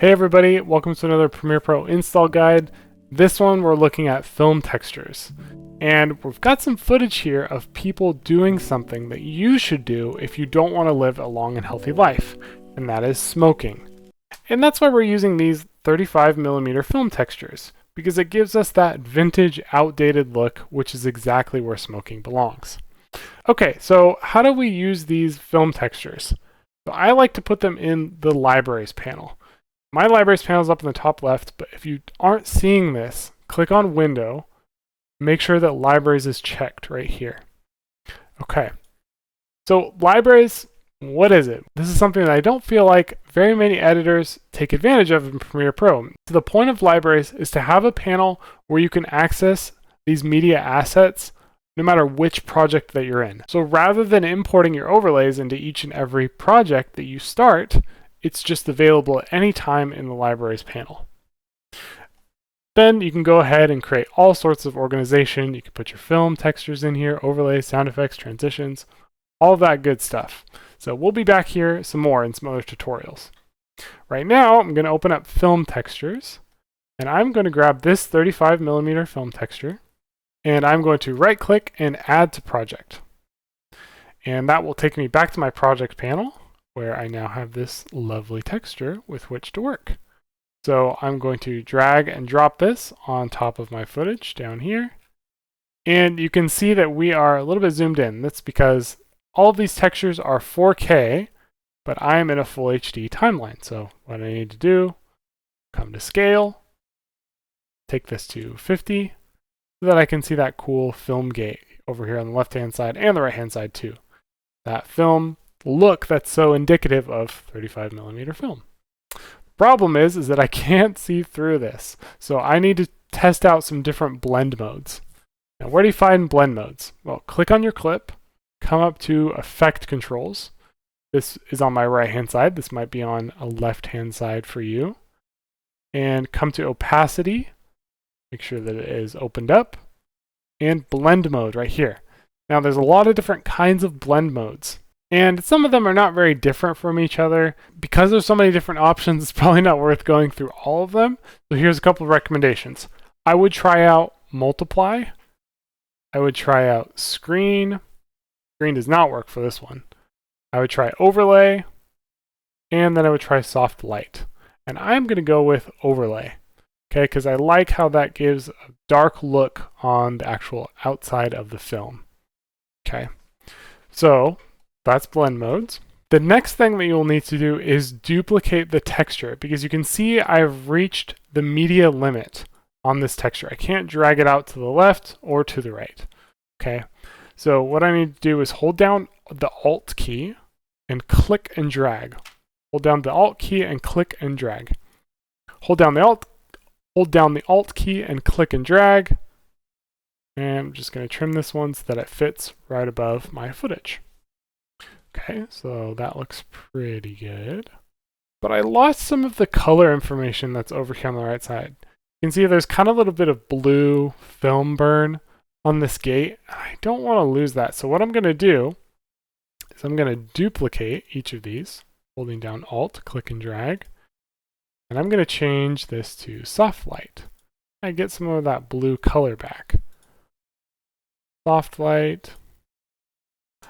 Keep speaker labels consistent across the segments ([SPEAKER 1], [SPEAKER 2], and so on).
[SPEAKER 1] Hey everybody, welcome to another Premiere Pro install guide. This one we're looking at film textures. And we've got some footage here of people doing something that you should do if you don't want to live a long and healthy life, and that is smoking. And that's why we're using these 35mm film textures, because it gives us that vintage, outdated look, which is exactly where smoking belongs. Okay, so how do we use these film textures? So I like to put them in the Libraries panel. My Libraries panel is up in the top left, but if you aren't seeing this, click on Window, make sure that Libraries is checked right here. Okay, so Libraries, what is it? This is something that I don't feel like very many editors take advantage of in Premiere Pro. So the point of Libraries is to have a panel where you can access these media assets no matter which project that you're in. So rather than importing your overlays into each and every project that you start, it's just available at any time in the Libraries panel. Then you can go ahead and create all sorts of organization. You can put your film textures in here, overlays, sound effects, transitions, all of that good stuff. So we'll be back here some more in some other tutorials. Right now, I'm going to open up film textures, and I'm going to grab this 35mm film texture, and I'm going to right click and add to project. And that will take me back to my project panel, where I now have this lovely texture with which to work. So I'm going to drag and drop this on top of my footage down here. And you can see that we are a little bit zoomed in. That's because all of these textures are 4K, but I am in a full HD timeline. So what I need to do, come to scale, take this to 50, so that I can see that cool film gate over here on the left-hand side and the right-hand side too. That film look that's so indicative of 35mm film. Problem is that I can't see through this, so I need to test out some different blend modes. Now, where do you find blend modes? Well, click on your clip, come up to Effect Controls. This is on my right-hand side. This might be on a left-hand side for you. And come to Opacity. Make sure that it is opened up. And Blend Mode right here. Now, there's a lot of different kinds of blend modes. And some of them are not very different from each other. Because there's so many different options, it's probably not worth going through all of them. So here's a couple of recommendations. I would try out Multiply. I would try out Screen. Screen does not work for this one. I would try Overlay. And then I would try Soft Light. And I'm going to go with Overlay. Okay, because I like how that gives a dark look on the actual outside of the film. Okay, so that's blend modes. The next thing that you'll need to do is duplicate the texture, because you can see I've reached the media limit on this texture. I can't drag it out to the left or to the right. Okay, so what I need to do is hold down the Alt key and click and drag. Hold down the Alt key and click and drag. Hold down the Alt key and click and drag. And I'm just going to trim this one so that it fits right above my footage. Okay, so that looks pretty good. But I lost some of the color information that's over here on the right side. You can see there's kind of a little bit of blue film burn on this gate. I don't want to lose that. So what I'm going to do is I'm going to duplicate each of these, holding down Alt, click and drag. And I'm going to change this to Soft Light. I get some of that blue color back. Soft Light.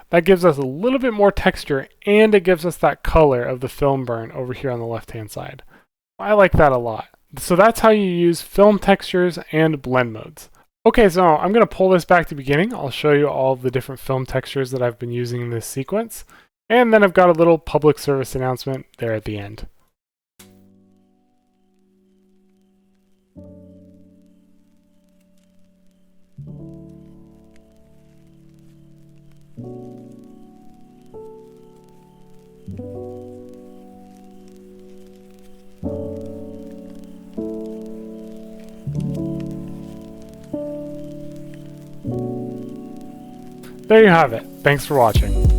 [SPEAKER 1] That gives us a little bit more texture, and it gives us that color of the film burn over here on the left-hand side. I like that a lot. So that's how you use film textures and blend modes. Okay, so I'm going to pull this back to the beginning. I'll show you all of the different film textures that I've been using in this sequence. And then I've got a little public service announcement there at the end. There you have it. Thanks for watching.